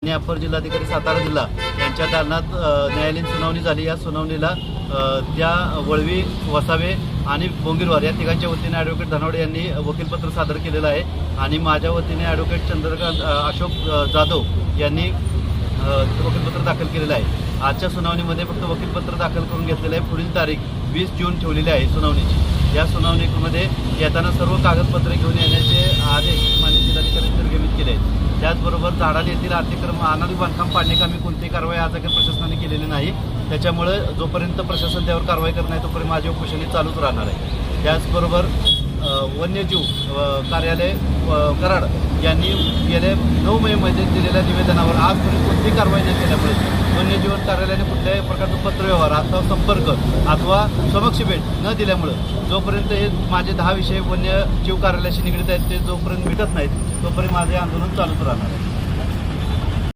आणि अप्पर जिल्हाधिकारी सातारा जिल्हा यांच्या दालनात न्यायालयीन सुनावणी झाली। या सुनावणीला त्या वळवी, वसावे आणि बोंगिरवार या तिघांच्या वतीने ॲडव्होकेट धनावडे यांनी वकीलपत्र सादर केलेलं आहे आणि माझ्या वतीने ॲडव्होकेट चंद्रकांत अशोक जाधव यांनी वकीलपत्र दाखल केलेलं आहे। आजच्या सुनावणीमध्ये फक्त वकीलपत्र दाखल करून घेतलेलं आहे। पुढील तारीख 20 जून ठेवलेली आहे सुनावणीची। या सुनावणीमध्ये येताना सर्व कागदपत्रे घेऊन येण्याचे आदेश माननीय जिल्हाधिकाऱ्यांनी निर्गमित केले आहेत। त्याचबरोबर झाडाला येथील अतिक्रमण अनादी बांधकाम पाडणे कामी कोणतीही कारवाई आजवर प्रशासनाने केलेली नाही। त्याच्यामुळे जोपर्यंत प्रशासन त्यावर कारवाई करत नाही तोपर्यंत माझी उपोषण चालूच राहणार आहे। त्याचबरोबर वन्यजीव कार्यालय कराड यांनी गेल्या 9 मेमध्ये दिलेल्या निवेदनावर आजपर्यंत कोणतीही कारवाई न केल्यामुळे वन्यजीव कार्यालयाने कुठल्याही प्रकारचं पत्रव्यवहार अथवा संपर्क अथवा समक्ष भेट न दिल्यामुळे जोपर्यंत हे माझे 10 विषय वन्यजीव कार्यालयाशी निगडीत आहेत ते जोपर्यंत मिटत नाहीत तोपर्यंत माझे आंदोलन चालूच राहणार आहे।